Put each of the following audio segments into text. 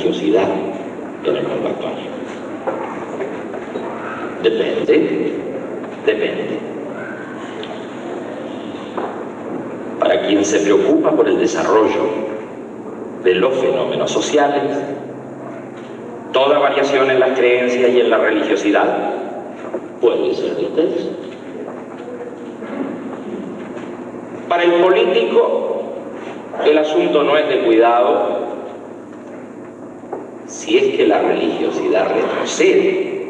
religiosidad en el mundo actual? Depende. Para quien se preocupa por el desarrollo de los fenómenos sociales, toda variación en las creencias y en la religiosidad puede ser de interés. Para el político, el asunto no es de cuidado si es que la religiosidad retrocede.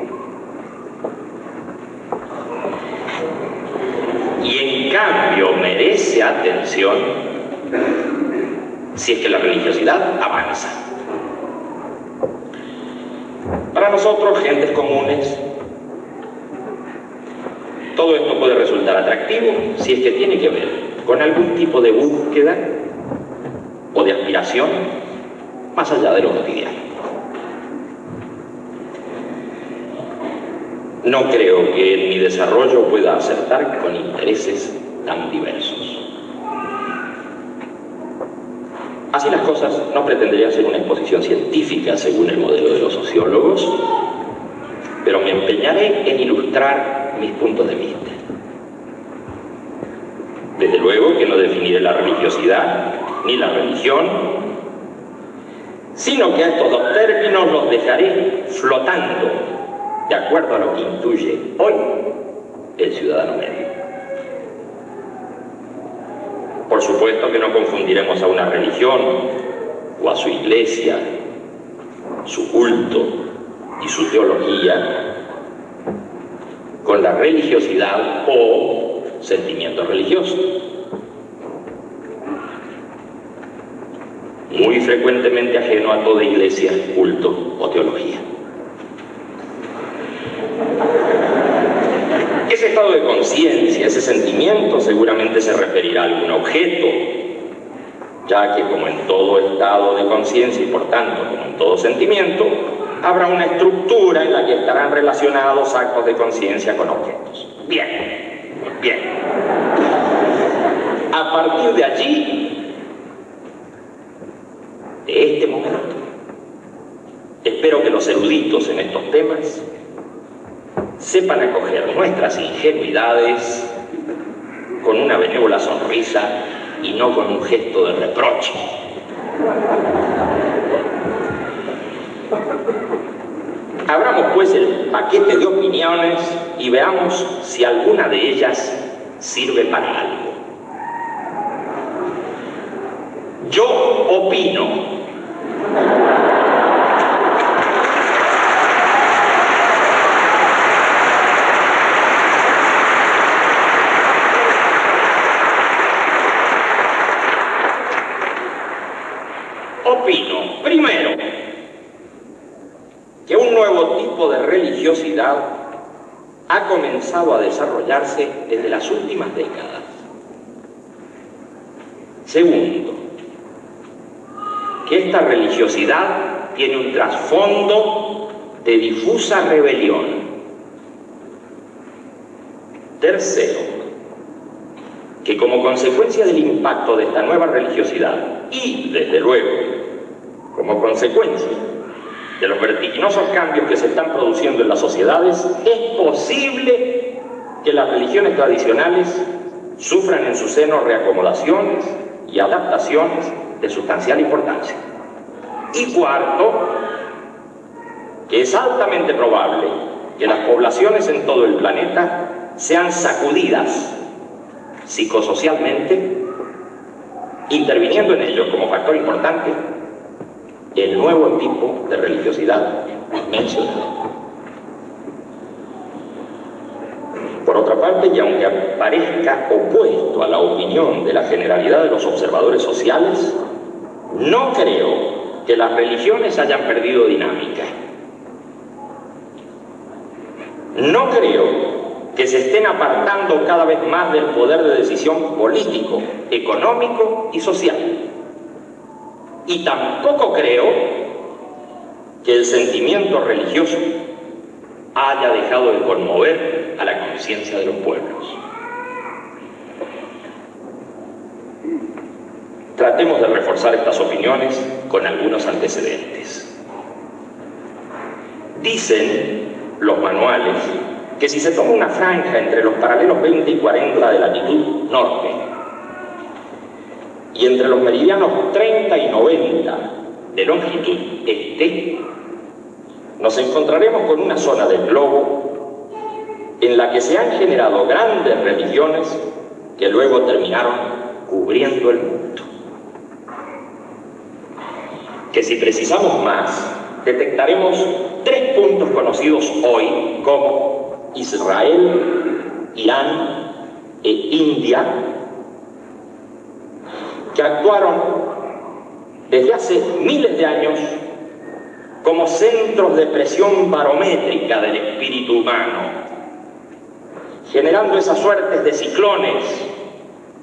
Y en cambio merece atención si es que la religiosidad avanza. Para nosotros, gentes comunes, todo esto puede resultar atractivo si es que tiene que ver con algún tipo de búsqueda o de aspiración más allá de lo cotidiano. No creo que en mi desarrollo pueda acertar con intereses tan diversos. Así las cosas, no pretendería hacer una exposición científica según el modelo de los sociólogos, pero me empeñaré en ilustrar mis puntos de vista. Desde luego que no definiré la religiosidad ni la religión, sino que a estos dos términos los dejaré flotando de acuerdo a lo que intuye hoy el ciudadano medio. Por supuesto que no confundiremos a una religión o a su iglesia, su culto y su teología con la religiosidad o sentimiento religioso. Muy frecuentemente ajeno a toda iglesia, culto o teología. Ese estado de conciencia, ese sentimiento, seguramente se referirá a algún objeto, ya que como en todo estado de conciencia y por tanto como en todo sentimiento, habrá una estructura en la que estarán relacionados actos de conciencia con objetos. Bien. A partir de allí, de este momento, espero que los eruditos en estos temas sepan acoger nuestras ingenuidades con una benévola sonrisa y no con un gesto de reproche. Abramos pues el paquete de opiniones y veamos si alguna de ellas sirve para algo. Yo opino primero, que un nuevo tipo de religiosidad ha comenzado a desarrollarse desde las últimas décadas. Segundo, que esta religiosidad tiene un trasfondo de difusa rebelión. Tercero, que como consecuencia del impacto de esta nueva religiosidad y, desde luego, como consecuencia de los vertiginosos cambios que se están produciendo en las sociedades, es posible que las religiones tradicionales sufran en su seno reacomodaciones y adaptaciones de sustancial importancia. Y cuarto, que es altamente probable que las poblaciones en todo el planeta sean sacudidas psicosocialmente, interviniendo en ellos como factor importante el nuevo tipo de religiosidad mencionado. Por otra parte, y aunque parezca opuesto a la opinión de la generalidad de los observadores sociales, no creo que las religiones hayan perdido dinámica. No creo que se estén apartando cada vez más del poder de decisión político, económico y social. Y tampoco creo que el sentimiento religioso haya dejado de conmover a la conciencia de los pueblos. Tratemos de reforzar estas opiniones con algunos antecedentes. Dicen los manuales que si se toma una franja entre los paralelos 20 y 40 de latitud norte y entre los meridianos 30 y 90 de longitud este, nos encontraremos con una zona del globo en la que se han generado grandes religiones que luego terminaron cubriendo el mundo. Que si precisamos más, detectaremos 3 puntos conocidos hoy como Israel, Irán e India, que actuaron desde hace miles de años como centros de presión barométrica del espíritu humano, generando esas suertes de ciclones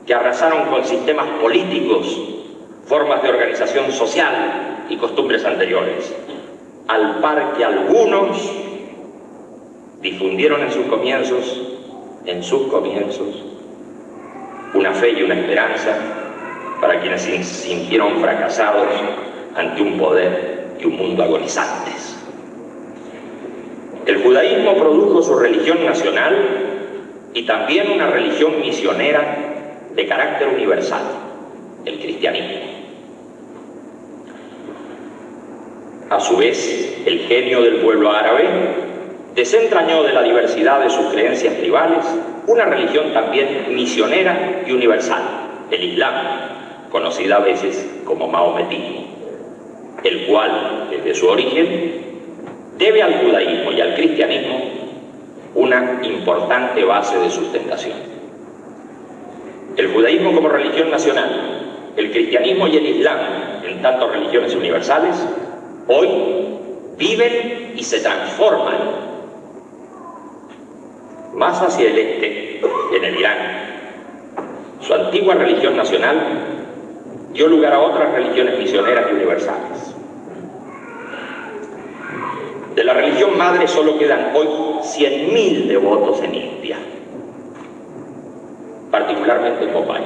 que arrasaron con sistemas políticos, formas de organización social y costumbres anteriores, al par que algunos difundieron en sus comienzos, una fe y una esperanza para quienes se sintieron fracasados ante un poder y un mundo agonizantes. El judaísmo produjo su religión nacional y también una religión misionera de carácter universal, el cristianismo. A su vez, el genio del pueblo árabe desentrañó de la diversidad de sus creencias tribales una religión también misionera y universal, el Islam, conocida a veces como maometismo, el cual, desde su origen, debe al judaísmo y al cristianismo una importante base de sustentación. El judaísmo como religión nacional, el cristianismo y el Islam, en tanto religiones universales, hoy viven y se transforman más hacia el este, en el Irán. Su antigua religión nacional dio lugar a otras religiones misioneras y universales. De la religión madre solo quedan hoy 100.000 devotos en India, particularmente en Bombay.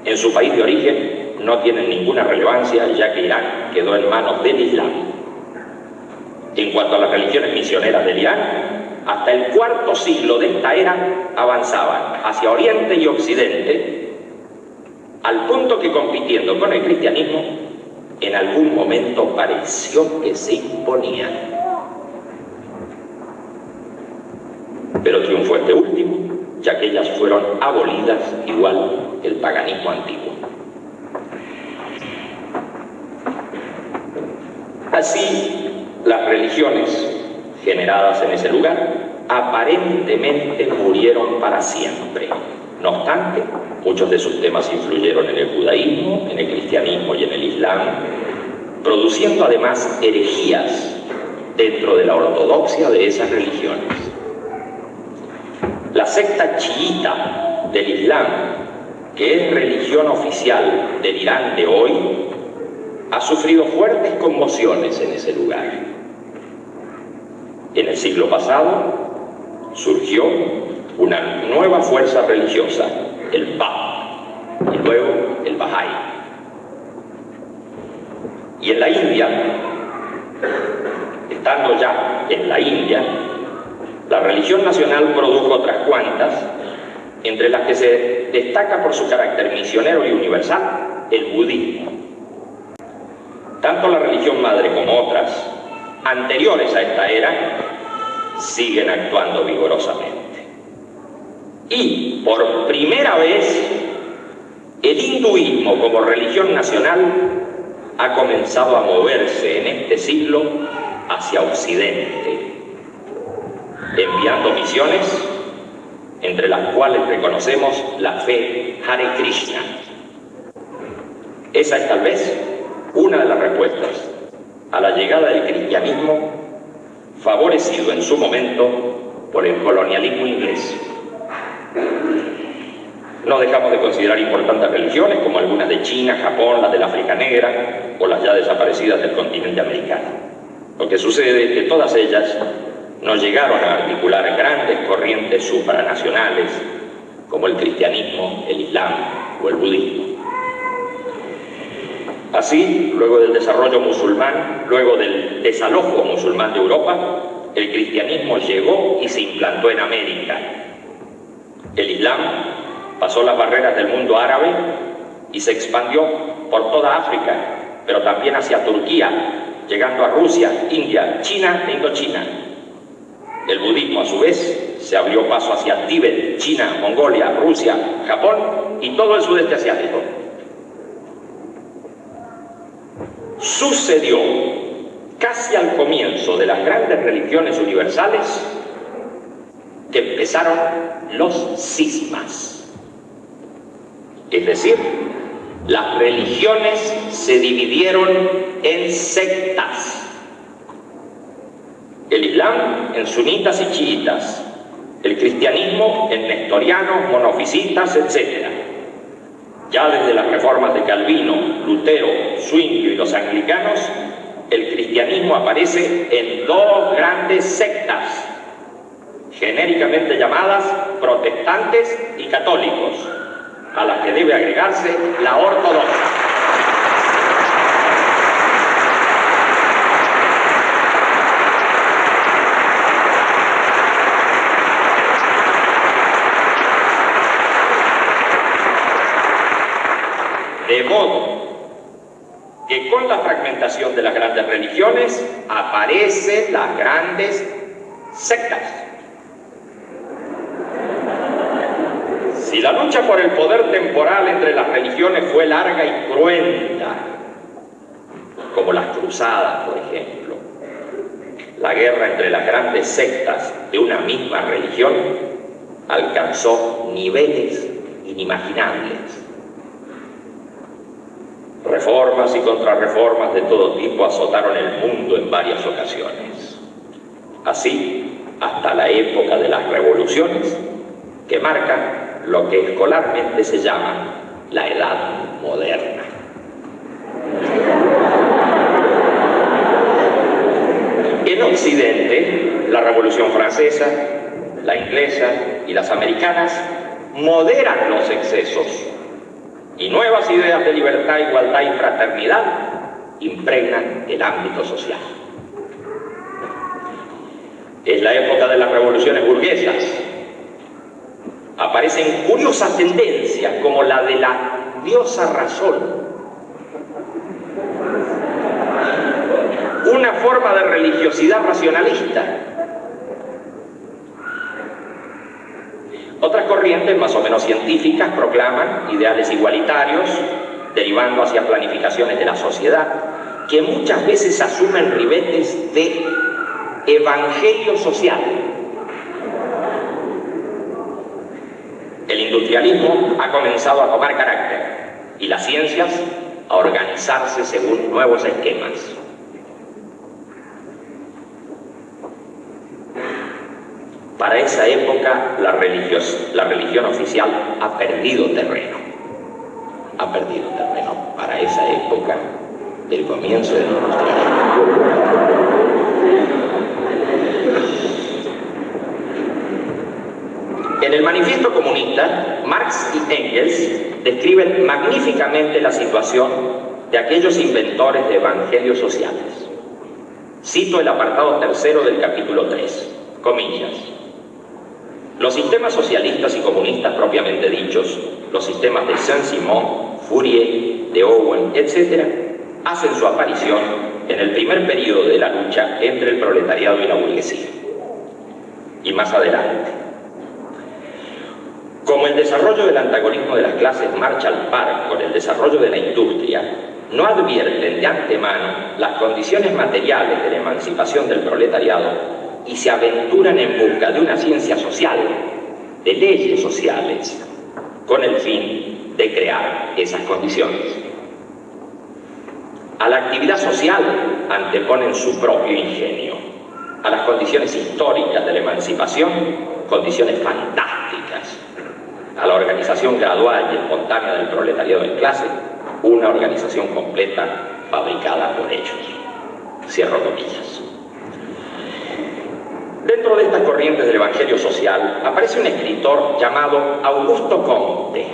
En su país de origen no tienen ninguna relevancia, ya que Irán quedó en manos del Islam. En cuanto a las religiones misioneras del Irán, hasta el IV siglo de esta era avanzaban hacia Oriente y Occidente, al punto que, compitiendo con el cristianismo, en algún momento pareció que se imponían. Pero triunfó este último, ya que ellas fueron abolidas igual que el paganismo antiguo. Así, las religiones generadas en ese lugar aparentemente murieron para siempre. No obstante, muchos de sus temas influyeron en el judaísmo, en el cristianismo y en el islam, produciendo además herejías dentro de la ortodoxia de esas religiones. La secta chiita del Islam, que es religión oficial del Irán de hoy, ha sufrido fuertes conmociones en ese lugar. En el siglo pasado surgió una nueva fuerza religiosa, el Bab, y luego el Bahá'í. Y en la India, estando ya en la India, la religión nacional produjo otras cuantas, entre las que se destaca por su carácter misionero y universal, el budismo. Tanto la religión madre como otras, anteriores a esta era, siguen actuando vigorosamente. Y, por primera vez, el hinduismo como religión nacional ha comenzado a moverse en este siglo hacia Occidente, enviando misiones, entre las cuales reconocemos la fe Hare Krishna. Esa es tal vez una de las respuestas a la llegada del cristianismo, favorecido en su momento por el colonialismo inglés. No dejamos de considerar importantes religiones como algunas de China, Japón, las del África Negra o las ya desaparecidas del continente americano. Lo que sucede es que todas ellas no llegaron a articular grandes corrientes supranacionales como el cristianismo, el islam o el budismo. Así, luego del desarrollo musulmán, luego del desalojo musulmán de Europa, el cristianismo llegó y se implantó en América. El Islam pasó las barreras del mundo árabe y se expandió por toda África, pero también hacia Turquía, llegando a Rusia, India, China e Indochina. El budismo, a su vez, se abrió paso hacia Tíbet, China, Mongolia, Rusia, Japón y todo el sudeste asiático. Sucedió casi al comienzo de las grandes religiones universales que empezaron los cismas. Es decir, las religiones se dividieron en sectas. El Islam en sunitas y chiitas, el cristianismo en nestorianos, monofisitas, etc. Ya desde las reformas de Calvino, Lutero, Zwinglio y los anglicanos, el cristianismo aparece en dos grandes sectas, genéricamente llamadas protestantes y católicos, a las que debe agregarse la ortodoxa. De modo que con la fragmentación de las grandes religiones aparecen las grandes sectas. Si la lucha por el poder temporal entre las religiones fue larga y cruenta, como las cruzadas, por ejemplo, la guerra entre las grandes sectas de una misma religión alcanzó niveles inimaginables. Reformas y contrarreformas de todo tipo azotaron el mundo en varias ocasiones. Así, hasta la época de las revoluciones, que marcan lo que escolarmente se llama la Edad Moderna. En Occidente, la Revolución Francesa, la inglesa y las americanas moderan los excesos, y nuevas ideas de libertad, igualdad y fraternidad impregnan el ámbito social. Es la época de las revoluciones burguesas. Aparecen curiosas tendencias como la de la diosa razón, una forma de religiosidad racionalista. Otras corrientes más o menos científicas proclaman ideales igualitarios, derivando hacia planificaciones de la sociedad, que muchas veces asumen ribetes de evangelio social. El industrialismo ha comenzado a tomar carácter y las ciencias a organizarse según nuevos esquemas. Para esa época, la religión oficial ha perdido terreno. Ha perdido terreno para esa época del comienzo del industrialismo. En el Manifiesto Comunista, Marx y Engels describen magníficamente la situación de aquellos inventores de evangelios sociales. Cito el apartado tercero del capítulo 3, comillas. Los sistemas socialistas y comunistas propiamente dichos, los sistemas de Saint-Simon, Fourier, de Owen, etc., hacen su aparición en el primer período de la lucha entre el proletariado y la burguesía. Y más adelante. Como el desarrollo del antagonismo de las clases marcha al par con el desarrollo de la industria, no advierten de antemano las condiciones materiales de la emancipación del proletariado y se aventuran en busca de una ciencia social, de leyes sociales, con el fin de crear esas condiciones. A la actividad social anteponen su propio ingenio, a las condiciones históricas de la emancipación, condiciones fantásticas, a la organización gradual y espontánea del proletariado en clase, una organización completa fabricada por ellos. Cierro comillas. Dentro de estas corrientes del evangelio social aparece un escritor llamado Augusto Comte.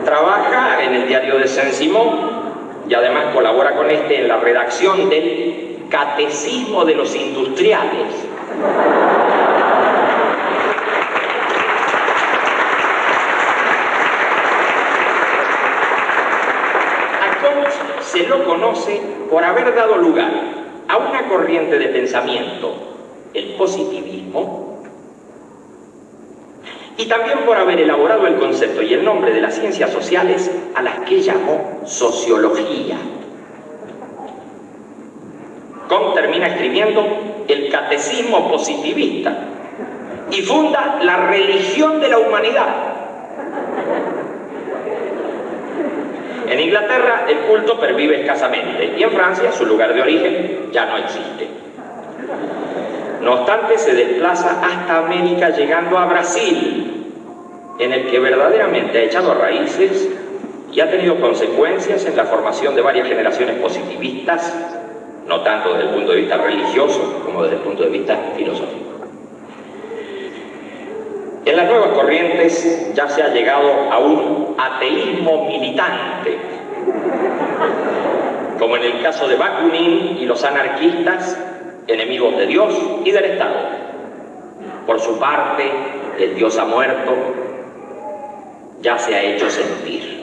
Trabaja Saint-Simon y además colabora con este en la redacción del Catecismo de los Industriales. A Comte se lo conoce por haber dado lugar a una corriente de pensamiento, el positivismo, y también por haber elaborado el concepto y el nombre de las ciencias sociales a las que llamó sociología. Comte termina escribiendo el Catecismo positivista y funda la religión de la humanidad. En Inglaterra el culto pervive escasamente y en Francia su lugar de origen ya no existe. No obstante, se desplaza hasta América, llegando a Brasil, en el que verdaderamente ha echado raíces y ha tenido consecuencias en la formación de varias generaciones positivistas, no tanto desde el punto de vista religioso como desde el punto de vista filosófico. En las nuevas corrientes ya se ha llegado a un ateísmo militante, como en el caso de Bakunin y los anarquistas, enemigos de Dios y del Estado. Por su parte, el Dios ha muerto, ya se ha hecho sentir.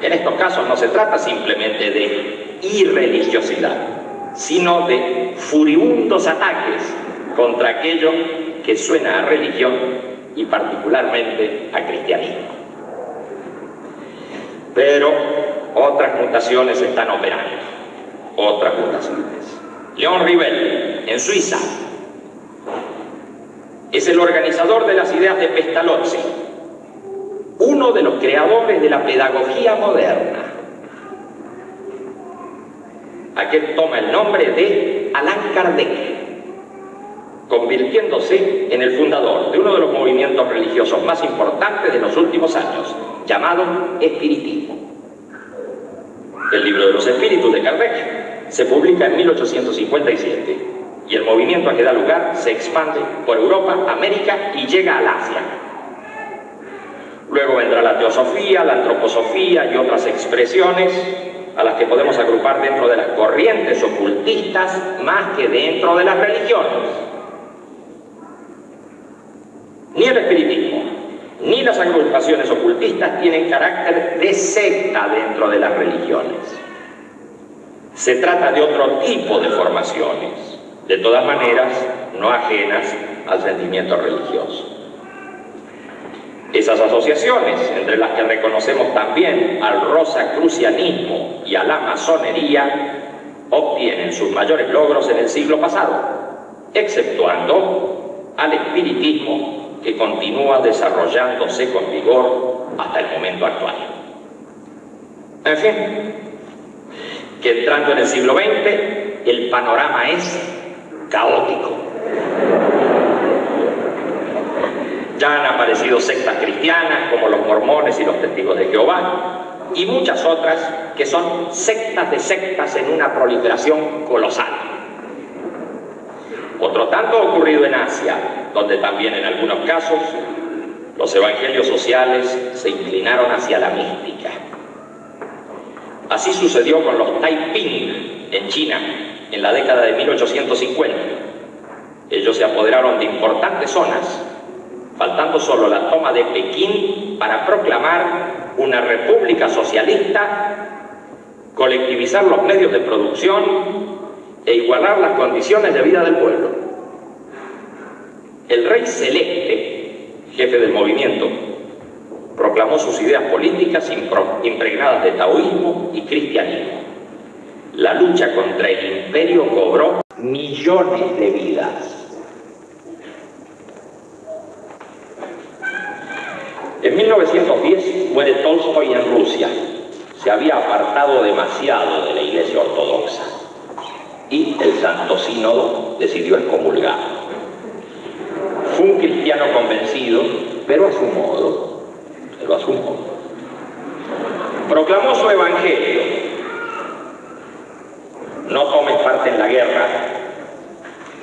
En estos casos no se trata simplemente de irreligiosidad, sino de furibundos ataques contra aquello que suena a religión y particularmente a cristianismo. Pero otras mutaciones están operando, otras mutaciones. Léon Rivel, en Suiza, es el organizador de las ideas de Pestalozzi, uno de los creadores de la pedagogía moderna. Aquel toma el nombre de Allan Kardec, convirtiéndose en el fundador de uno de los movimientos religiosos más importantes de los últimos años, llamado espiritismo. El libro de los espíritus de Kardec se publica en 1857 y el movimiento a que da lugar se expande por Europa, América y llega al Asia. Luego vendrá la teosofía, la antroposofía y otras expresiones a las que podemos agrupar dentro de las corrientes ocultistas más que dentro de las religiones. Ni el espiritismo ni las agrupaciones ocultistas tienen carácter de secta dentro de las religiones. Se trata de otro tipo de formaciones, de todas maneras no ajenas al sentimiento religioso. Esas asociaciones, entre las que reconocemos también al rosacrucianismo y a la masonería, obtienen sus mayores logros en el siglo pasado, exceptuando al espiritismo, que continúa desarrollándose con vigor hasta el momento actual. En fin, que entrando en el siglo XX, el panorama es caótico. Ya han aparecido sectas cristianas como los mormones y los testigos de Jehová, y muchas otras que son sectas de sectas en una proliferación colosal. Otro tanto ha ocurrido en Asia, donde también en algunos casos los evangelios sociales se inclinaron hacia la mística. Así sucedió con los Taiping en China en la década de 1850. Ellos se apoderaron de importantes zonas, faltando solo la toma de Pekín para proclamar una república socialista, colectivizar los medios de producción e igualar las condiciones de vida del pueblo. El rey Celeste, jefe del movimiento, proclamó sus ideas políticas impregnadas de taoísmo y cristianismo. La lucha contra el imperio cobró millones de vidas. En 1910 muere Tolstoy en Rusia. Se había apartado demasiado de la Iglesia Ortodoxa y el Santo Sínodo decidió excomulgar. Fue un cristiano convencido, pero a su modo. Proclamó su evangelio: no tomes parte en la guerra,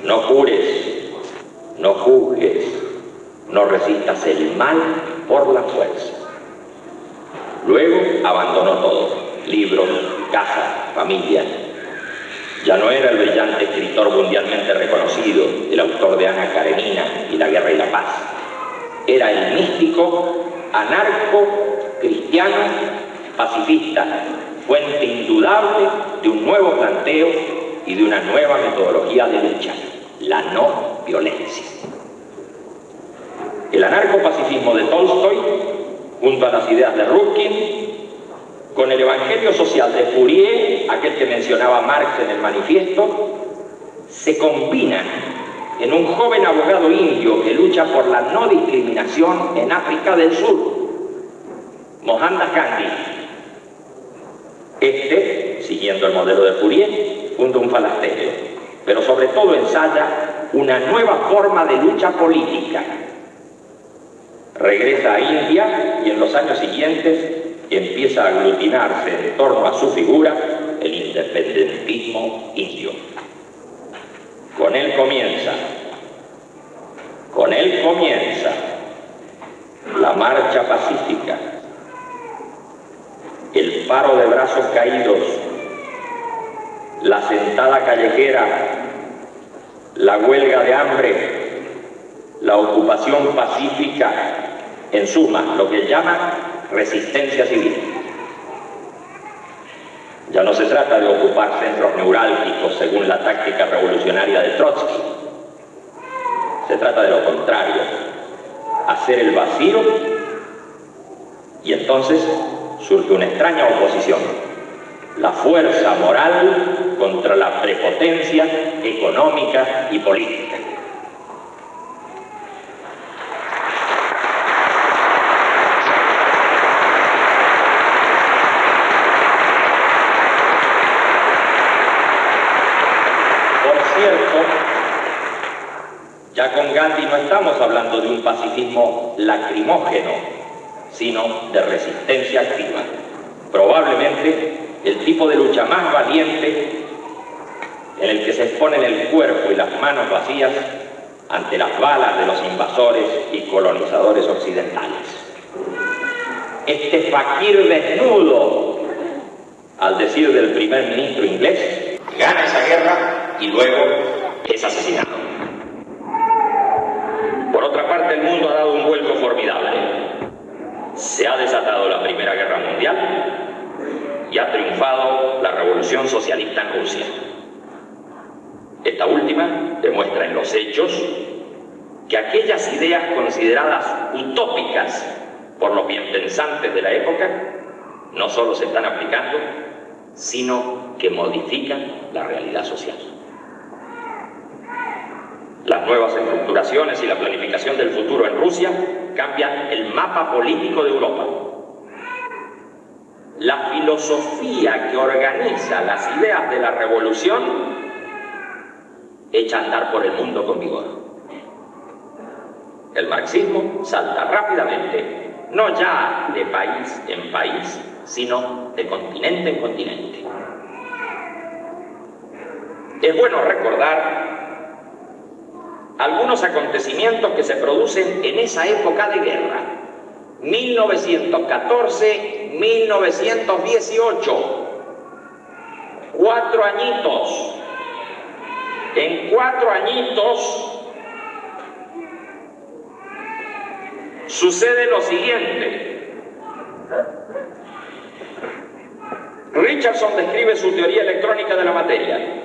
no jures, no juzgues, no resistas el mal por la fuerza. Luego abandonó todo: libros, casa, familia. Ya no era el brillante escritor mundialmente reconocido, el autor de Ana Karenina y La Guerra y la Paz. Era el místico, anarco, cristiano, pacifista, fuente indudable de un nuevo planteo y de una nueva metodología de lucha: la no violencia. El anarcopacifismo de Tolstoy, junto a las ideas de Rufkin, con el evangelio social de Fourier, aquel que mencionaba Marx en el manifiesto, se combinan en un joven abogado indio que lucha por la no discriminación en África del Sur, Mohandas Gandhi. Siguiendo el modelo de Fourier, funda un falasterio, pero sobre todo ensaya una nueva forma de lucha política. Regresa a India y en los años siguientes empieza a aglutinarse en torno a su figura el independentismo indio. Con él comienza la marcha pacífica, el paro de brazos caídos, la sentada callejera, la huelga de hambre, la ocupación pacífica, en suma, lo que él llama resistencia civil. Ya no se trata de ocupar centros neurálgicos según la táctica revolucionaria de Trotsky. Se trata de lo contrario: hacer el vacío, y entonces surge una extraña oposición: la fuerza moral contra la prepotencia económica y política. Ya con Gandhi no estamos hablando de un pacifismo lacrimógeno, sino de resistencia activa. Probablemente el tipo de lucha más valiente, en el que se exponen el cuerpo y las manos vacías ante las balas de los invasores y colonizadores occidentales. Este fakir desnudo, al decir del primer ministro inglés, gana esa guerra y luego es asesinado. Por otra parte, el mundo ha dado un vuelco formidable. Se ha desatado la Primera Guerra Mundial y ha triunfado la Revolución Socialista en Rusia. Esta última demuestra en los hechos que aquellas ideas consideradas utópicas por los bienpensantes de la época no solo se están aplicando, sino que modifican la realidad social. Las nuevas estructuraciones y la planificación del futuro en Rusia cambian el mapa político de Europa. La filosofía que organiza las ideas de la revolución echa a andar por el mundo con vigor. El marxismo salta rápidamente, no ya de país en país, sino de continente en continente. Es bueno recordar algunos acontecimientos que se producen en esa época de guerra, 1914-1918, 4 añitos. En 4 añitos sucede lo siguiente. Richardson describe su teoría electrónica de la materia.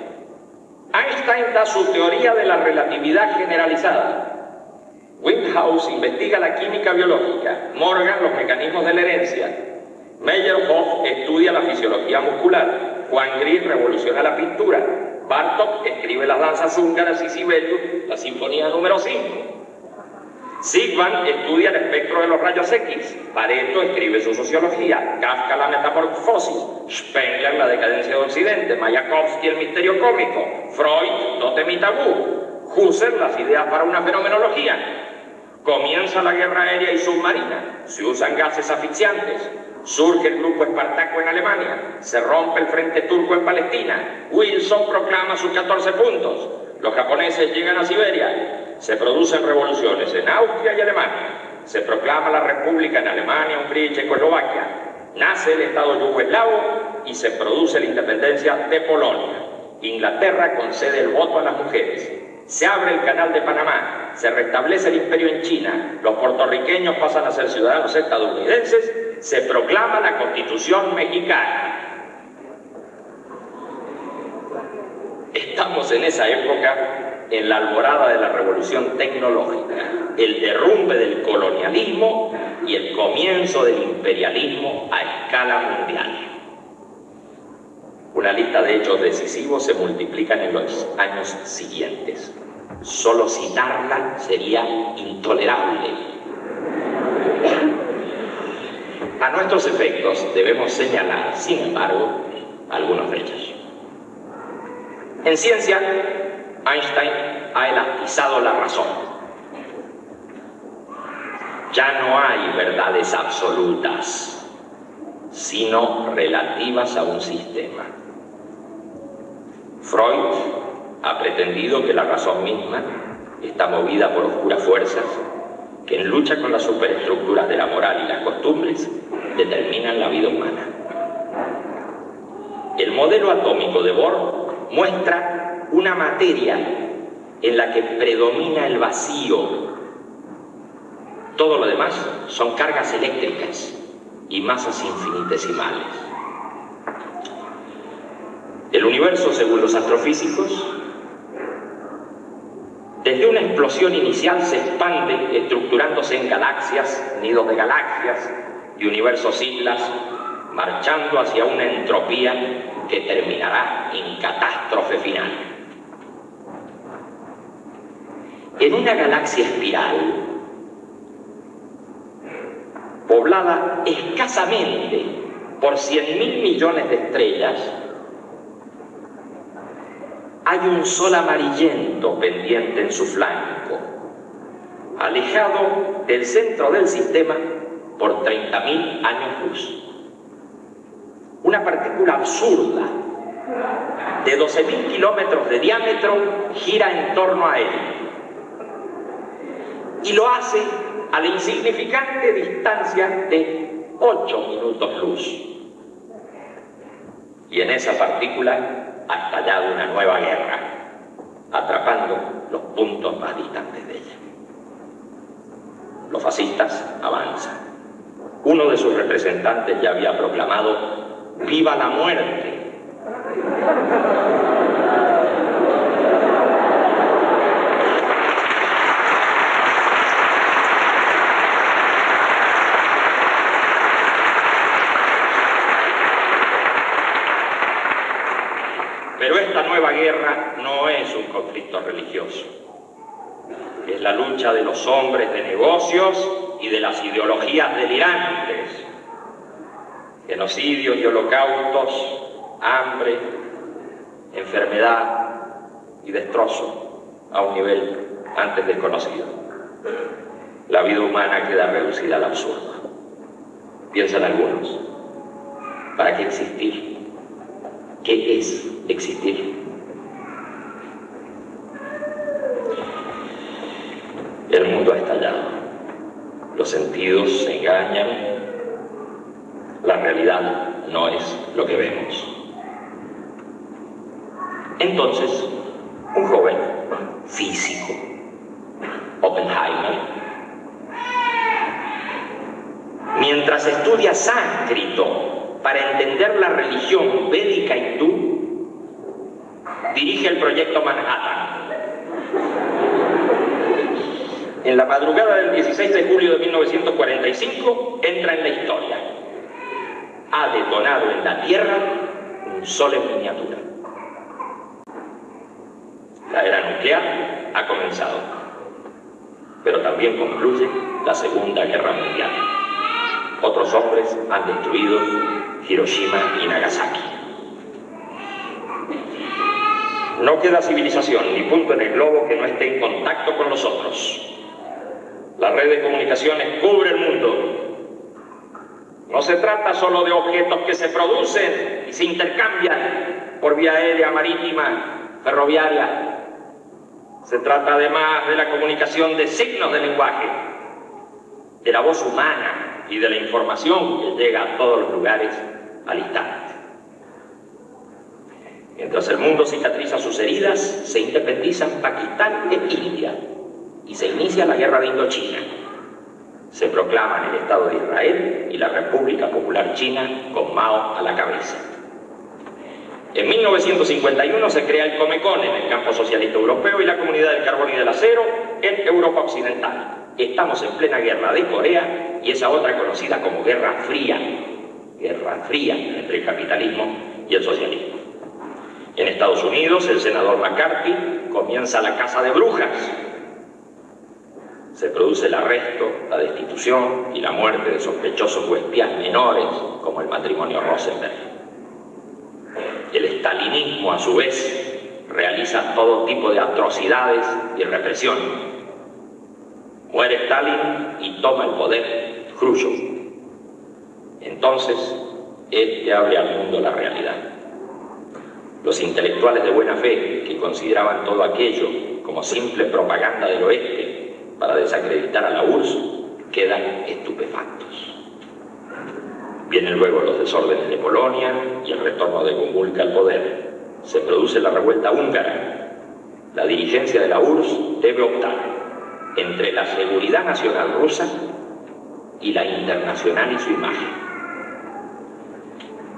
Einstein da su teoría de la relatividad generalizada. Windhouse investiga la química biológica. Morgan los mecanismos de la herencia. Meyerhoff estudia la fisiología muscular. Juan Gris revoluciona la pintura. Bartók escribe las danzas húngaras y Sibelius la sinfonía número 5. Sigvan estudia el espectro de los rayos X. Pareto escribe su sociología. Kafka la metamorfosis. Spengler la decadencia de Occidente. Mayakovsky el misterio cómico. Freud Tótem y tabú. Husserl las ideas para una fenomenología. Comienza la guerra aérea y submarina. Se usan gases asfixiantes. Surge el grupo espartaco en Alemania. Se rompe el frente turco en Palestina. Wilson proclama sus 14 puntos. Los japoneses llegan a Siberia. Se producen revoluciones en Austria y Alemania. Se proclama la república en Alemania, Hungría y Checoslovaquia. Nace el Estado yugoslavo y se produce la independencia de Polonia. Inglaterra concede el voto a las mujeres. Se abre el Canal de Panamá, se restablece el imperio en China, los puertorriqueños pasan a ser ciudadanos estadounidenses, se proclama la Constitución mexicana. Estamos en esa época, en la alborada de la revolución tecnológica, el derrumbe del colonialismo y el comienzo del imperialismo a escala mundial. Una lista de hechos decisivos se multiplican en los años siguientes. Solo citarla sería intolerable. A nuestros efectos debemos señalar, sin embargo, algunos de ellos. En ciencia, Einstein ha elastizado la razón. Ya no hay verdades absolutas, sino relativas a un sistema. Freud ha pretendido que la razón misma está movida por oscuras fuerzas que, en lucha con las superestructuras de la moral y las costumbres, determinan la vida humana. El modelo atómico de Bohr muestra una materia en la que predomina el vacío. Todo lo demás son cargas eléctricas y masas infinitesimales. El universo, según los astrofísicos, desde una explosión inicial se expande, estructurándose en galaxias, nidos de galaxias y universos islas, marchando hacia una entropía que terminará en catástrofe final. En una galaxia espiral, poblada escasamente por 100.000 millones de estrellas, hay un sol amarillento pendiente en su flanco, alejado del centro del sistema por 30.000 años luz. Una partícula absurda de 12.000 kilómetros de diámetro gira en torno a él y lo hace a la insignificante distancia de 8 minutos luz. Y en esa partícula ha estallado una nueva guerra, atrapando los puntos más distantes de ella. Los fascistas avanzan. Uno de sus representantes ya había proclamado: ¡viva la muerte! Pero esta nueva guerra no es un conflicto religioso. Es la lucha de los hombres de negocios y de las ideologías delirantes. Genocidios y holocaustos, hambre, enfermedad y destrozo a un nivel antes desconocido. La vida humana queda reducida al absurdo. Piensan algunos: ¿para qué existir? ¿Qué es existir? El mundo ha estallado. Los sentidos se engañan. La realidad no es lo que vemos. Entonces, un joven físico, Oppenheimer, mientras estudia sánscrito para entender la religión védica hindú, dirige el proyecto Manhattan. En la madrugada del 16 de julio de 1945 entra en la historia. Ha detonado en la Tierra un sol en miniatura. La era nuclear ha comenzado, pero también concluye la Segunda Guerra Mundial. Otros hombres han destruido Hiroshima y Nagasaki. No queda civilización ni punto en el globo que no esté en contacto con los otros. La red de comunicaciones cubre el mundo. No se trata solo de objetos que se producen y se intercambian por vía aérea, marítima, ferroviaria. Se trata además de la comunicación de signos de lenguaje, de la voz humana y de la información que llega a todos los lugares al instante. Mientras el mundo cicatriza sus heridas, se independizan Pakistán e India y se inicia la guerra de Indochina. Se proclaman el Estado de Israel y la República Popular China con Mao a la cabeza. En 1951 se crea el Comecon en el campo socialista europeo y la Comunidad del Carbón y del Acero en Europa Occidental. Estamos en plena guerra de Corea y esa otra conocida como Guerra Fría entre el capitalismo y el socialismo. En Estados Unidos, el senador McCarthy comienza la caza de brujas. Se produce el arresto, la destitución y la muerte de sospechosos o espías menores, como el matrimonio Rosenberg. El estalinismo, a su vez, realiza todo tipo de atrocidades y represión. Muere Stalin y toma el poder Khrushchev. Entonces, este abre al mundo la realidad. Los intelectuales de buena fe, que consideraban todo aquello como simple propaganda del oeste para desacreditar a la URSS, quedan estupefactos. Vienen luego los desórdenes de Polonia y el retorno de Gomulka al poder. Se produce la revuelta húngara. La dirigencia de la URSS debe optar entre la seguridad nacional rusa y la internacional y su imagen.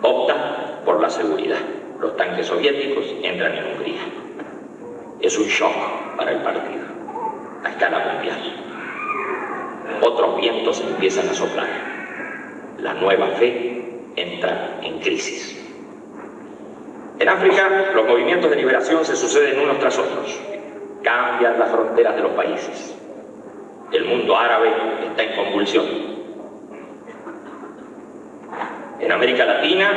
Opta por la seguridad. Los tanques soviéticos entran en Hungría. Es un shock para el partido, a escala mundial. Otros vientos empiezan a soplar. La nueva fe entra en crisis. En África, los movimientos de liberación se suceden unos tras otros. Cambian las fronteras de los países. El mundo árabe está en convulsión. En América Latina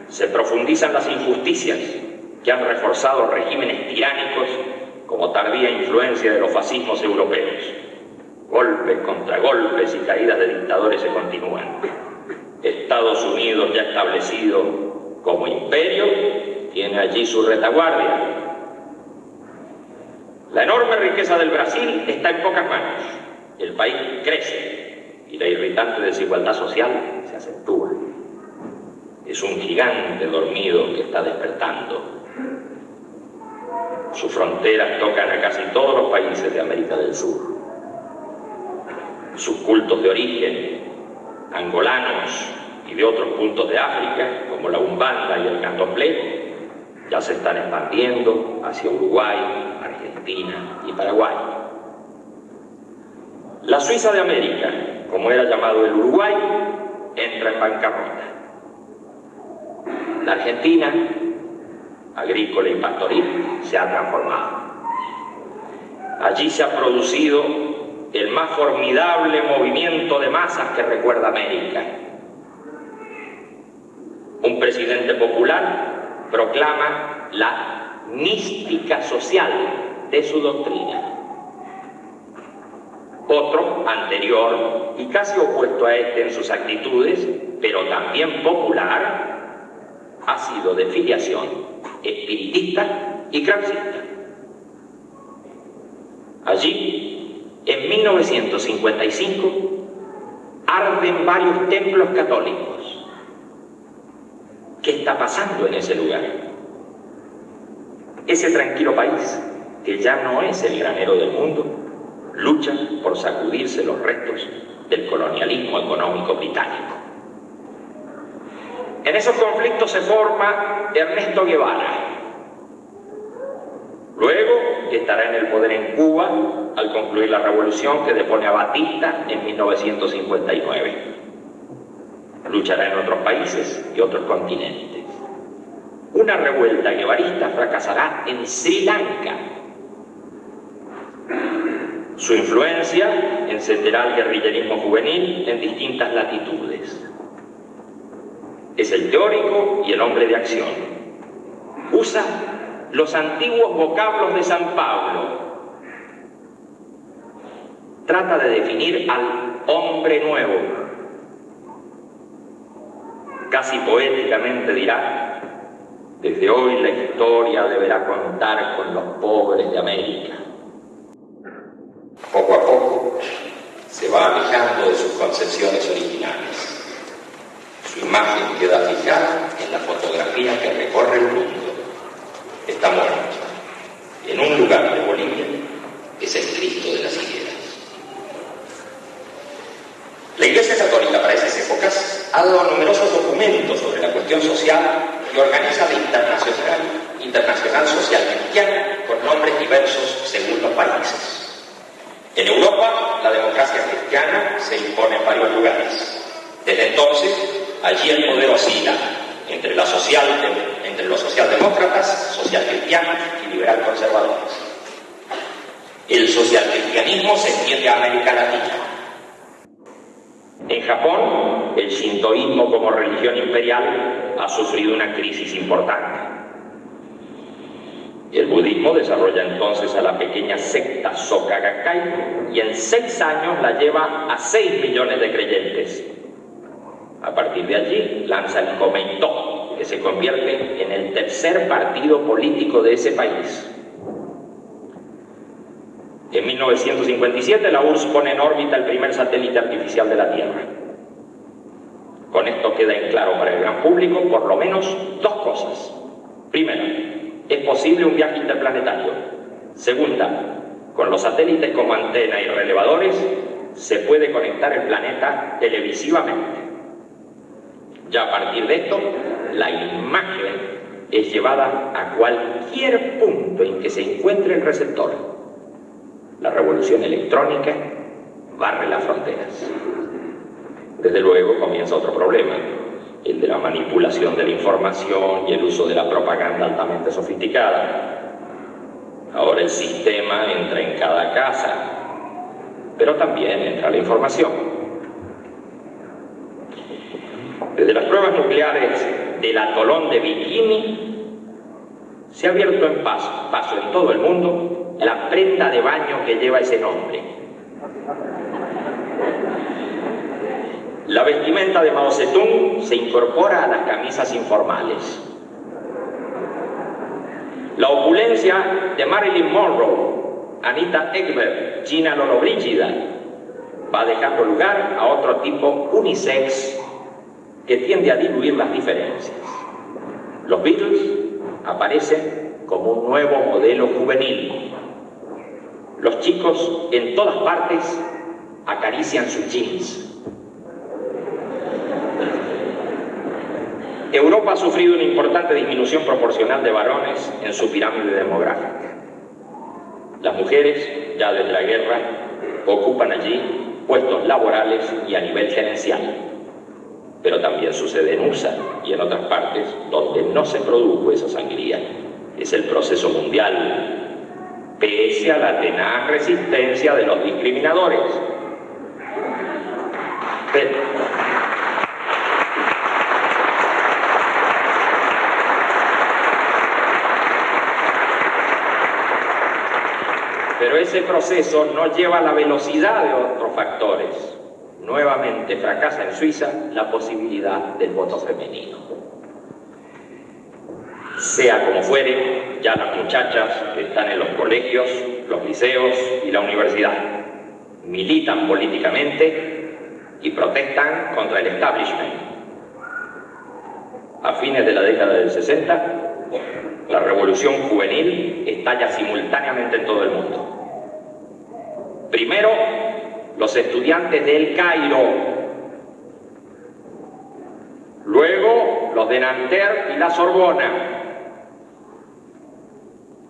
se profundizan las injusticias que han reforzado regímenes tiránicos como tardía influencia de los fascismos europeos. Golpes contra golpes y caídas de dictadores se continúan. Estados Unidos, ya establecido como imperio, tiene allí su retaguardia. La enorme riqueza del Brasil está en pocas manos. El país crece y la irritante desigualdad social se acentúa. Es un gigante dormido que está despertando. Sus fronteras tocan a casi todos los países de América del Sur. Sus cultos de origen, angolanos y de otros puntos de África, como la Umbanda y el Candomblé, ya se están expandiendo hacia Uruguay, Argentina y Paraguay. La Suiza de América, como era llamado el Uruguay, entra en bancarrota. La Argentina, agrícola y pastoril, se ha transformado. Allí se ha producido el más formidable movimiento de masas que recuerda América. Un presidente popular proclama la mística social de su doctrina. Otro, anterior y casi opuesto a este en sus actitudes, pero también popular, ha sido de filiación espiritista y gramscista. Allí, en 1955, arden varios templos católicos. ¿Qué está pasando en ese lugar? Ese tranquilo país, que ya no es el granero del mundo, lucha por sacudirse los restos del colonialismo económico británico. En esos conflictos se forma Ernesto Guevara. Luego estará en el poder en Cuba al concluir la revolución que depone a Batista en 1959. Luchará en otros países y otros continentes. Una revuelta guevarista fracasará en Sri Lanka. Su influencia encenderá el guerrillerismo juvenil en distintas latitudes. Es el teórico y el hombre de acción. Usa los antiguos vocablos de San Pablo. Trata de definir al hombre nuevo. Casi poéticamente dirá: desde hoy la historia deberá contar con los pobres de América. Poco a poco se va va alejando de sus concepciones originales. Su imagen queda fijada en la fotografía que recorre el mundo. Está muerto. En un lugar de Bolivia es el Cristo de las Higueras. La Iglesia Católica para esas épocas ha dado numerosos documentos sobre la cuestión social y organiza la Internacional Social Cristiana con nombres diversos según los países. En Europa, la democracia cristiana se impone en varios lugares. Desde entonces, allí el poder oscila entre los socialdemócratas, socialcristianos y liberal conservadores. El socialcristianismo se extiende a América Latina. En Japón, el shintoísmo como religión imperial ha sufrido una crisis importante. El budismo desarrolla entonces a la pequeña secta Soka Gakkai y en 6 años la lleva a 6 millones de creyentes. A partir de allí lanza el Komeito, que se convierte en el tercer partido político de ese país. En 1957 la URSS pone en órbita el primer satélite artificial de la Tierra. Con esto queda en claro para el gran público por lo menos 2 cosas. Primero, es posible un viaje interplanetario. Segunda, con los satélites como antena y relevadores se puede conectar el planeta televisivamente. Ya a partir de esto, la imagen es llevada a cualquier punto en que se encuentre el receptor. La revolución electrónica barre las fronteras. Desde luego comienza otro problema, el de la manipulación de la información y el uso de la propaganda altamente sofisticada. Ahora el sistema entra en cada casa, pero también entra la información. Desde las pruebas nucleares del atolón de Bikini, se ha abierto en paso en todo el mundo la prenda de baño que lleva ese nombre. La vestimenta de Mao Zedong se incorpora a las camisas informales. La opulencia de Marilyn Monroe, Anita Ekberg, Gina Lollobrigida va dejando lugar a otro tipo unisex que tiende a diluir las diferencias. Los Beatles aparecen como un nuevo modelo juvenil. Los chicos en todas partes acarician sus jeans. Europa ha sufrido una importante disminución proporcional de varones en su pirámide demográfica. Las mujeres, ya desde la guerra, ocupan allí puestos laborales y a nivel gerencial. Pero también sucede en USA y en otras partes donde no se produjo esa sangría. Es el proceso mundial, pese a la tenaz resistencia de los discriminadores. Pero ese proceso no lleva a la velocidad de otros factores. Nuevamente fracasa en Suiza la posibilidad del voto femenino. Sea como fuere, ya las muchachas están en los colegios, los liceos y la universidad. Militan políticamente y protestan contra el establishment. A fines de la década del 60, la revolución juvenil estalla simultáneamente en todo el mundo. Primero, los estudiantes de El Cairo, luego los de Nanterre y la Sorbona.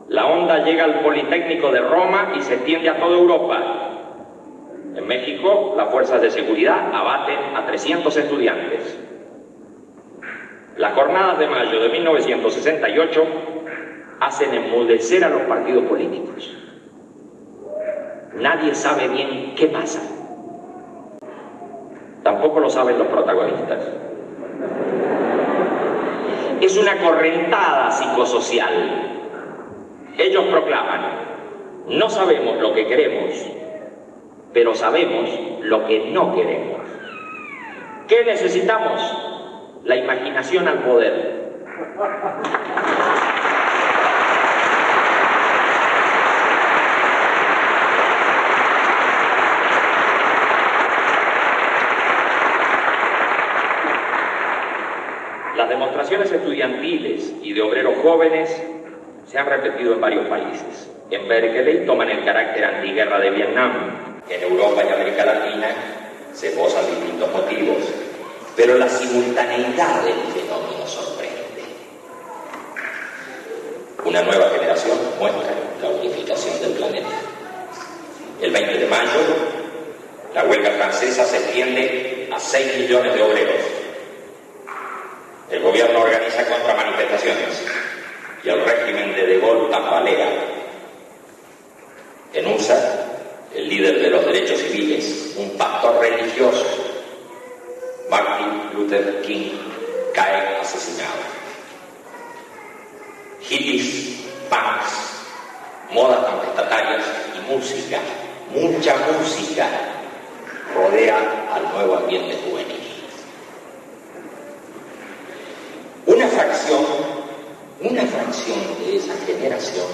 La onda llega al Politécnico de Roma y se extiende a toda Europa. En México, las fuerzas de seguridad abaten a 300 estudiantes. Las jornadas de mayo de 1968 hacen enmudecer a los partidos políticos. Nadie sabe bien qué pasa. Tampoco lo saben los protagonistas. Es una correntada psicosocial. Ellos proclaman: no sabemos lo que queremos, pero sabemos lo que no queremos. ¿Qué necesitamos? La imaginación al poder. estudiantiles y de obreros jóvenes se han repetido en varios países. En Berkeley toman el carácter antiguerra de Vietnam. En Europa y América Latina se esbozan distintos motivos, pero la simultaneidad del fenómeno sorprende. Una nueva generación muestra la unificación del planeta. El 20 de mayo, la huelga francesa se extiende a 6 millones de obreros. El gobierno organiza contramanifestaciones y el régimen de Gaulle tambalea. En USA, el líder de los derechos civiles, un pastor religioso, Martin Luther King, cae asesinado. Hippies, punks, modas contestatarias y música, mucha música, rodea al nuevo ambiente juvenil. Una fracción de esa generación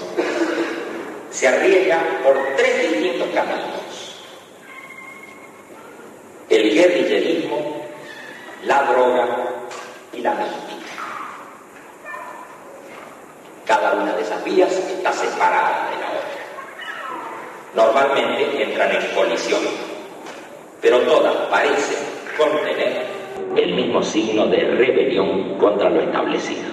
se arriesga por 3 distintos caminos: el guerrillerismo, la droga y la mística. Cada una de esas vías está separada de la otra. Normalmente entran en colisión, pero todas parecen contener el mismo signo de rebelión contra lo establecido.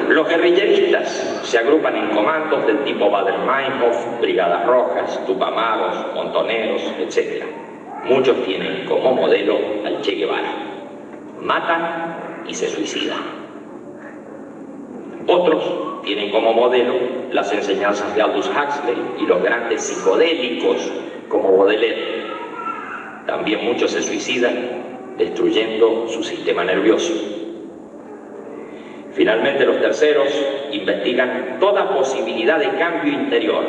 Los guerrilleristas se agrupan en comandos del tipo Baader-Meinhof, Brigadas Rojas, Tupamaros, Montoneros, etc. Muchos tienen como modelo al Che Guevara. Matan y se suicidan. Otros tienen como modelo las enseñanzas de Aldous Huxley y los grandes psicodélicos como Baudelaire. También muchos se suicidan destruyendo su sistema nervioso. Finalmente, los terceros investigan toda posibilidad de cambio interior.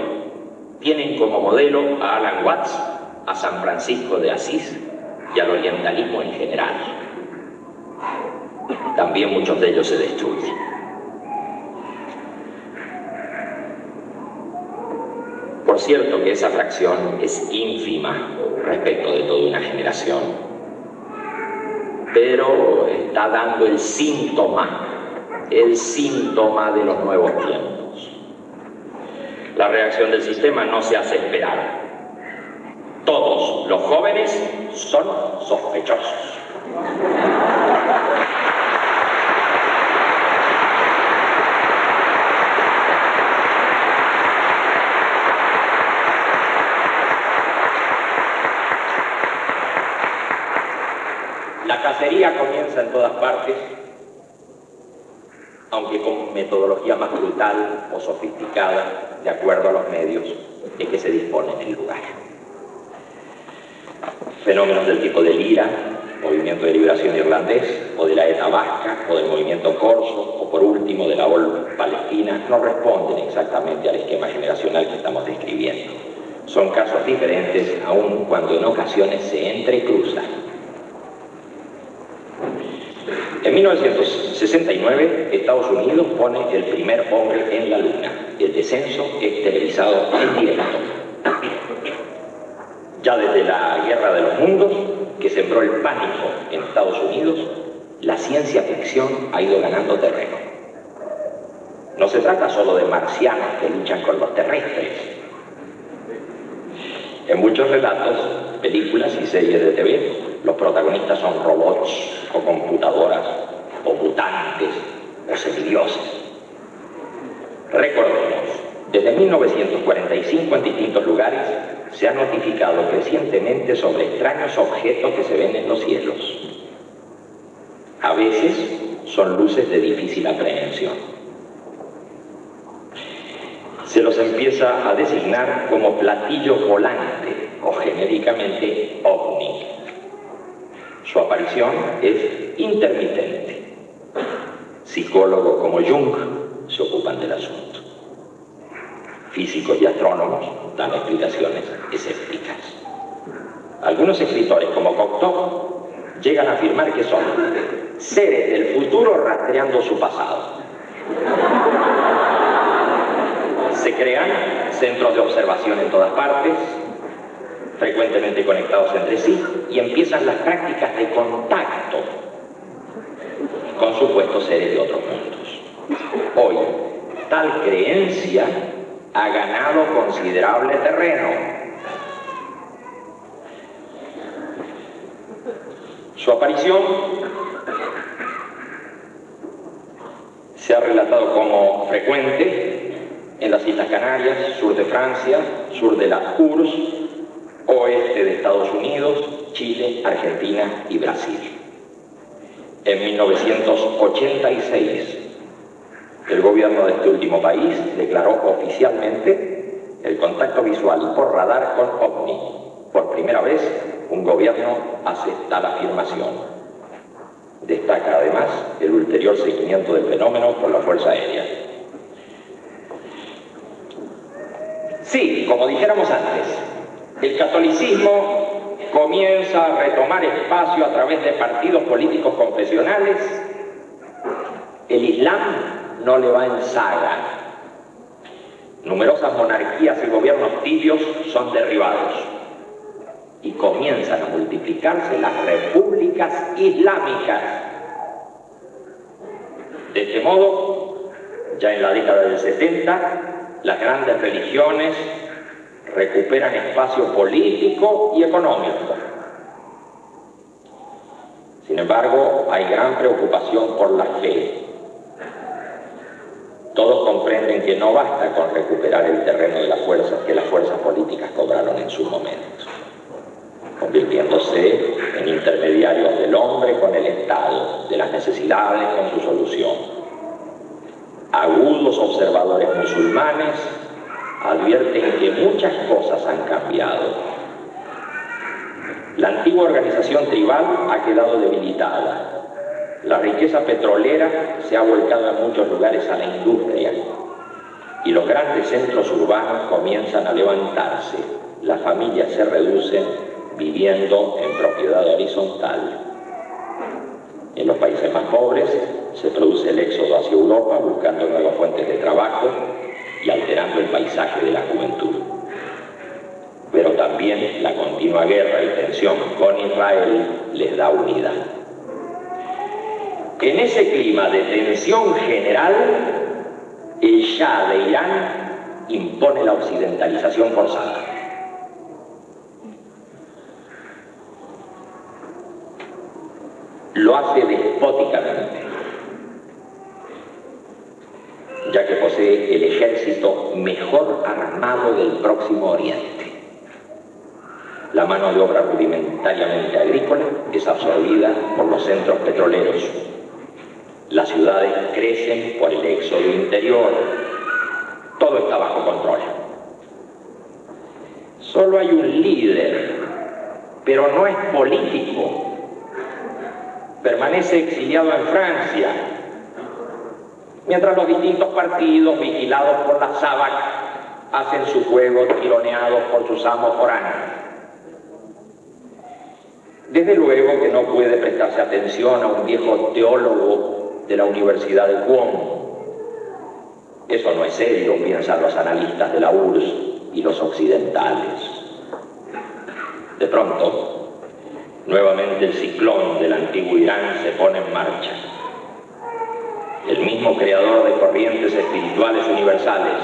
Tienen como modelo a Alan Watts, a San Francisco de Asís y al orientalismo en general. También muchos de ellos se destruyen. Por cierto que esa fracción es ínfima respecto de toda una generación, pero está dando el síntoma de los nuevos tiempos. La reacción del sistema no se hace esperar. Todos los jóvenes son sospechosos. La cacería comienza en todas partes, aunque con metodología más brutal o sofisticada, de acuerdo a los medios en que se dispone en el lugar. Fenómenos del tipo del IRA, Movimiento de Liberación Irlandés, o de la ETA vasca, o del movimiento corso, o por último de la OL palestina, no responden exactamente al esquema generacional que estamos describiendo. Son casos diferentes, aun cuando en ocasiones se entrecruzan. En 1969, Estados Unidos pone el primer hombre en la Luna. El descenso es televisado en directo. Ya desde la Guerra de los Mundos, que sembró el pánico en Estados Unidos, la ciencia ficción ha ido ganando terreno. No se trata solo de marcianos que luchan con los terrestres. En muchos relatos, películas y series de TV, los protagonistas son robots o computadoras o mutantes o semidioses. Recordemos, desde 1945 en distintos lugares se ha notificado recientemente sobre extraños objetos que se ven en los cielos. A veces son luces de difícil aprehensión. Se los empieza a designar como platillos volantes o genéricamente ovni. Su aparición es intermitente. Psicólogos como Jung se ocupan del asunto. Físicos y astrónomos dan explicaciones escépticas. Algunos escritores como Cocteau llegan a afirmar que son seres del futuro rastreando su pasado. Se crean centros de observación en todas partes, frecuentemente conectados entre sí, y empiezan las prácticas de contacto con supuestos seres de otros mundos. Hoy, tal creencia ha ganado considerable terreno. Su aparición se ha relatado como frecuente en las Islas Canarias, sur de Francia, sur de la URSS, oeste de Estados Unidos, Chile, Argentina y Brasil. En 1986, el gobierno de este último país declaró oficialmente el contacto visual por radar con OVNI. Por primera vez, un gobierno hace tal afirmación. Destaca además el ulterior seguimiento del fenómeno por la Fuerza Aérea. Sí, como dijéramos antes, el catolicismo comienza a retomar espacio a través de partidos políticos confesionales. El Islam no le va en saga. Numerosas monarquías y gobiernos tibios son derribados y comienzan a multiplicarse las repúblicas islámicas. De este modo, ya en la década del 70, las grandes religiones recuperan espacio político y económico. Sin embargo, hay gran preocupación por la fe. Todos comprenden que no basta con recuperar el terreno de las fuerzas que las fuerzas políticas cobraron en su momento, convirtiéndose en intermediarios del hombre con el Estado, de las necesidades con su solución. Agudos observadores musulmanes advierten que muchas cosas han cambiado. La antigua organización tribal ha quedado debilitada. La riqueza petrolera se ha volcado en muchos lugares a la industria y los grandes centros urbanos comienzan a levantarse. Las familias se reducen viviendo en propiedad horizontal. En los países más pobres se produce el éxodo hacia Europa buscando nuevas fuentes de trabajo y alterando el paisaje de la juventud. Pero también la continua guerra y tensión con Israel les da unidad. En ese clima de tensión general, el Shah de Irán impone la occidentalización forzada. Lo hace despóticamente, ya que posee el ejército mejor armado del Próximo Oriente. La mano de obra rudimentariamente agrícola es absorbida por los centros petroleros. Las ciudades crecen por el éxodo interior. Todo está bajo control. Solo hay un líder, pero no es político. Permanece exiliado en Francia, mientras los distintos partidos, vigilados por la SAVAK, hacen su juego tironeados por sus amos foráneos. Desde luego que no puede prestarse atención a un viejo teólogo de la Universidad de Bonn. Eso no es serio, piensan los analistas de la URSS y los occidentales. De pronto, nuevamente el ciclón del antiguo Irán se pone en marcha. El mismo creador de corrientes espirituales universales,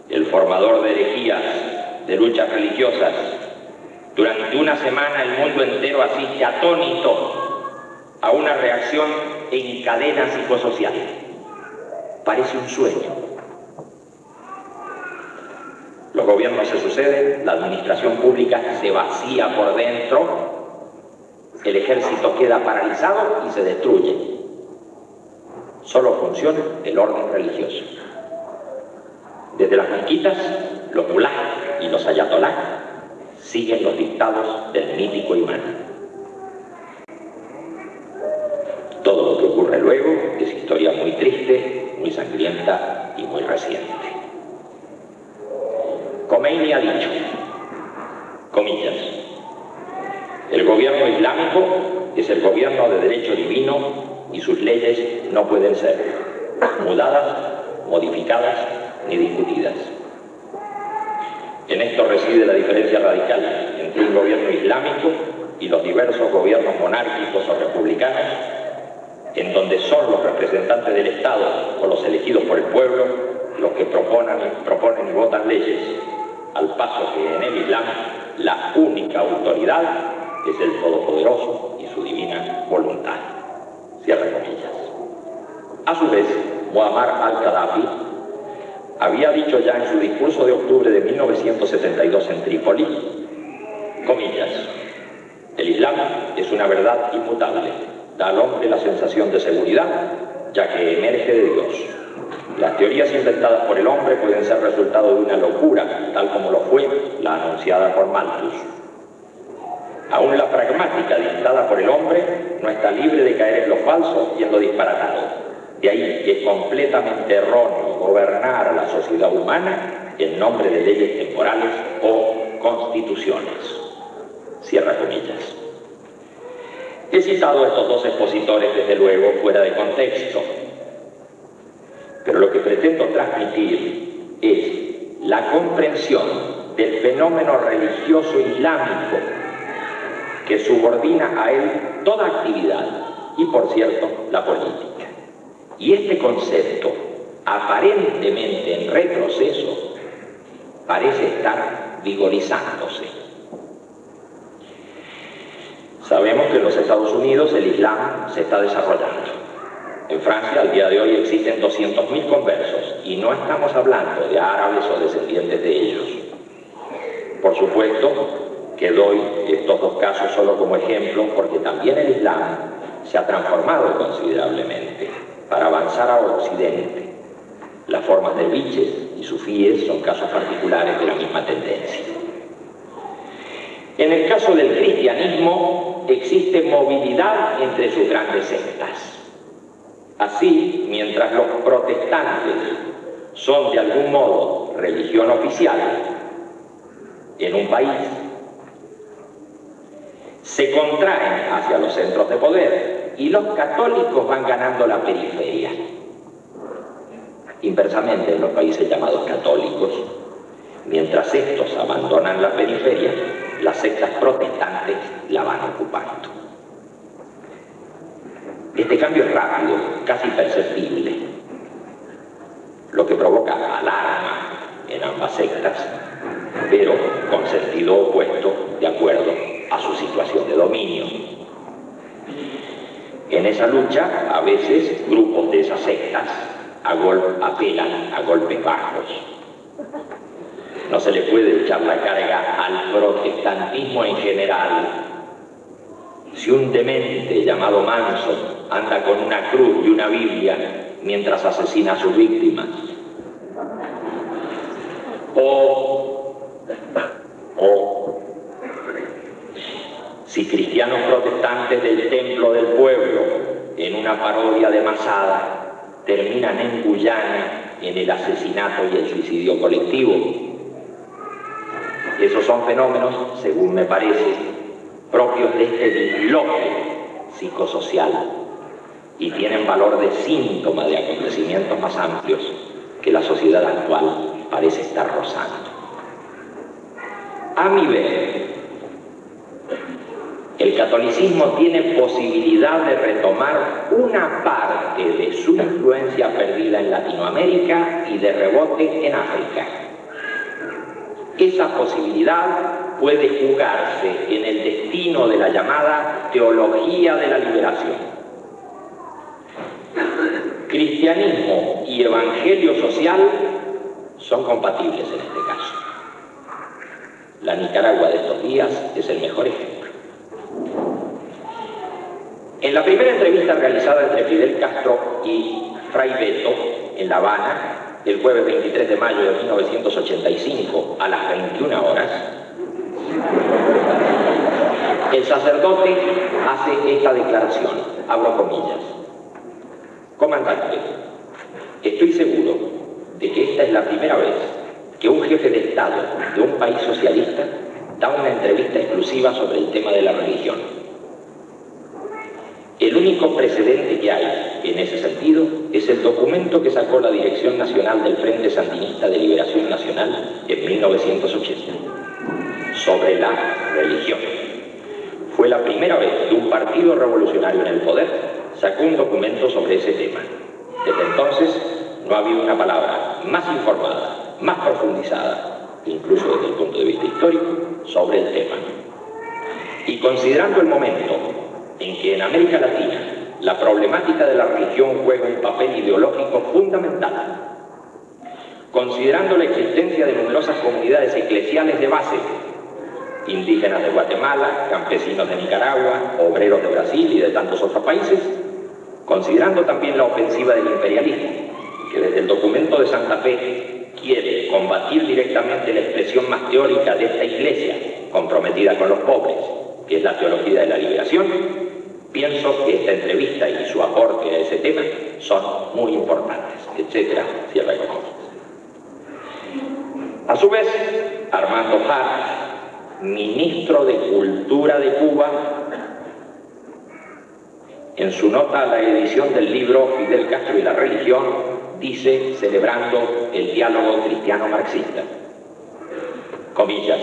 el formador de herejías, de luchas religiosas. Durante una semana el mundo entero asiste atónito a una reacción en cadena psicosocial. Parece un sueño. Los gobiernos se suceden, la administración pública se vacía por dentro, el ejército queda paralizado y se destruye. Solo funciona el orden religioso. Desde las mezquitas, los mulás y los ayatolás siguen los dictados del mítico imán. Todo lo que ocurre luego es historia muy triste, muy sangrienta y muy reciente. Khomeini ha dicho, comillas, el gobierno islámico es el gobierno de derecho divino y sus leyes no pueden ser mudadas, modificadas ni discutidas. En esto reside la diferencia radical entre un gobierno islámico y los diversos gobiernos monárquicos o republicanos en donde son los representantes del Estado o los elegidos por el pueblo los que proponen y votan leyes, al paso que en el Islam la única autoridad es el Todopoderoso y su divina voluntad. Cierra comillas. A su vez, Muammar al-Gaddafi había dicho ya en su discurso de octubre de 1972 en Trípoli, comillas, el Islam es una verdad inmutable, da al hombre la sensación de seguridad, ya que emerge de Dios. Las teorías inventadas por el hombre pueden ser resultado de una locura, tal como lo fue la anunciada por Malthus. Aún la pragmática dictada por el hombre no está libre de caer en lo falso y en lo disparatado. De ahí que es completamente erróneo gobernar a la sociedad humana en nombre de leyes temporales o constituciones. Cierra comillas. He citado a estos dos expositores, desde luego, fuera de contexto, pero lo que pretendo transmitir es la comprensión del fenómeno religioso islámico que subordina a él toda actividad y, por cierto, la política. Y este concepto, aparentemente en retroceso, parece estar vigorizándose. Sabemos que en los Estados Unidos el Islam se está desarrollando. En Francia, al día de hoy, existen 200.000 conversos, y no estamos hablando de árabes o descendientes de ellos. Por supuesto que doy estos dos casos solo como ejemplo, porque también el Islam se ha transformado considerablemente para avanzar a Occidente. Las formas de derviches y sufíes son casos particulares de la misma tendencia. En el caso del cristianismo, existe movilidad entre sus grandes sectas. Así, mientras los protestantes son de algún modo religión oficial en un país, se contraen hacia los centros de poder y los católicos van ganando la periferia. Inversamente, en los países llamados católicos, mientras estos abandonan la periferia, las sectas protestantes la van ocupando. Este cambio es rápido, casi perceptible, lo que provoca alarma en ambas sectas, pero con sentido opuesto de acuerdo a su situación de dominio. En esa lucha, a veces, grupos de esas sectas apelan a golpes bajos. No se le puede echar la carga al protestantismo en general. Si un demente llamado Manson anda con una cruz y una Biblia mientras asesina a sus víctimas, o si cristianos protestantes del Templo del Pueblo, en una parodia de Masada, terminan en Guyana en el asesinato y el suicidio colectivo. Esos son fenómenos, según me parece, propios de este disloque psicosocial y tienen valor de síntoma de acontecimientos más amplios que la sociedad actual parece estar rozando. A mi ver, el catolicismo tiene posibilidad de retomar una parte de su influencia perdida en Latinoamérica y de rebote en África. Esa posibilidad puede jugarse en el destino de la llamada teología de la liberación. Cristianismo y evangelio social son compatibles en este caso. La Nicaragua de estos días es el mejor ejemplo. En la primera entrevista realizada entre Fidel Castro y Fray Beto en La Habana, el jueves 23 de mayo de 1985 a las 21 horas, el sacerdote hace esta declaración, abro comillas: comandante, estoy seguro de que esta es la primera vez que un jefe de Estado de un país socialista da una entrevista exclusiva sobre el tema de la religión. El único precedente que hay en ese sentido es el documento que sacó la Dirección Nacional del Frente Sandinista de Liberación Nacional en 1980 sobre la religión. Fue la primera vez que un partido revolucionario en el poder sacó un documento sobre ese tema. Desde entonces no ha habido una palabra más informada, más profundizada, incluso desde el punto de vista histórico, sobre el tema. Y considerando el momento en que en América Latina la problemática de la religión juega un papel ideológico fundamental, considerando la existencia de numerosas comunidades eclesiales de base, indígenas de Guatemala, campesinos de Nicaragua, obreros de Brasil y de tantos otros países, considerando también la ofensiva del imperialismo, que desde el documento de Santa Fe quiere combatir directamente la expresión más teórica de esta iglesia, comprometida con los pobres, que es la teología de la liberación, pienso que esta entrevista y su aporte a ese tema son muy importantes, etcétera, cierra comillas. A su vez, Armando Hart, ministro de Cultura de Cuba, en su nota a la edición del libro Fidel Castro y la religión, dice, celebrando el diálogo cristiano-marxista, comillas,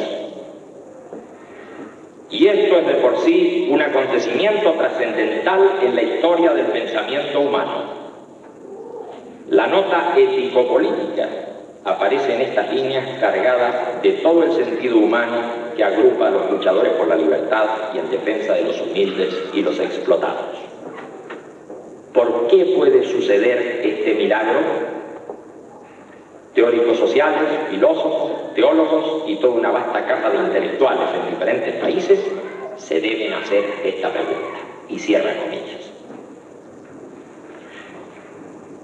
y esto es de por sí un acontecimiento trascendental en la historia del pensamiento humano. La nota ético-política aparece en estas líneas cargadas de todo el sentido humano que agrupa a los luchadores por la libertad y en defensa de los humildes y los explotados. ¿Por qué puede suceder este milagro? Teóricos sociales, filósofos, teólogos y toda una vasta capa de intelectuales en diferentes países se deben hacer esta pregunta. Y cierra comillas.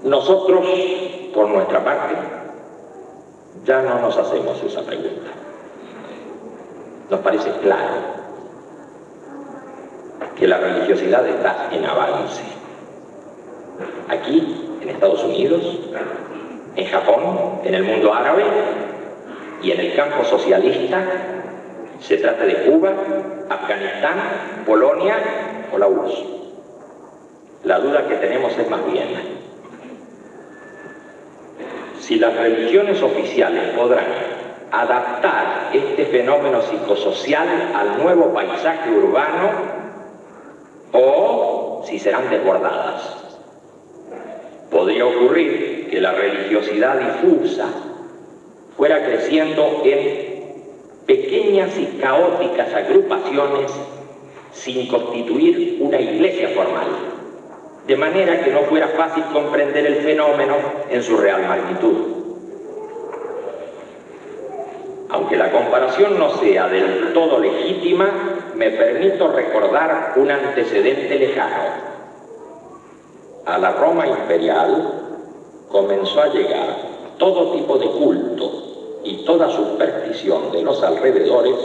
Nosotros, por nuestra parte, ya no nos hacemos esa pregunta. Nos parece claro que la religiosidad está en avance. Aquí, en Estados Unidos, en Japón, en el mundo árabe y en el campo socialista, se trata de Cuba, Afganistán, Polonia o la URSS. La duda que tenemos es más bien si las religiones oficiales podrán adaptar este fenómeno psicosocial al nuevo paisaje urbano o si serán desbordadas. Podría ocurrir que la religiosidad difusa fuera creciendo en pequeñas y caóticas agrupaciones sin constituir una iglesia formal, de manera que no fuera fácil comprender el fenómeno en su real magnitud. Aunque la comparación no sea del todo legítima, me permito recordar un antecedente lejano. A la Roma imperial comenzó a llegar todo tipo de culto y toda superstición de los alrededores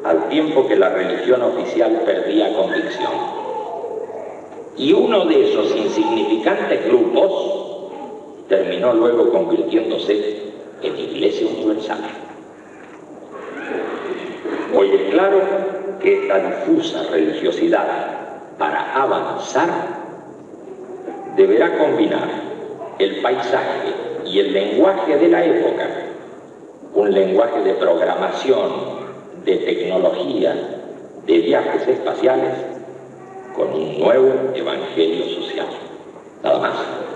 al tiempo que la religión oficial perdía convicción. Y uno de esos insignificantes grupos terminó luego convirtiéndose en Iglesia Universal. Hoy es claro que esta difusa religiosidad, para avanzar, deberá combinar el paisaje y el lenguaje de la época, un lenguaje de programación, de tecnología, de viajes espaciales, con un nuevo evangelio social. Nada más.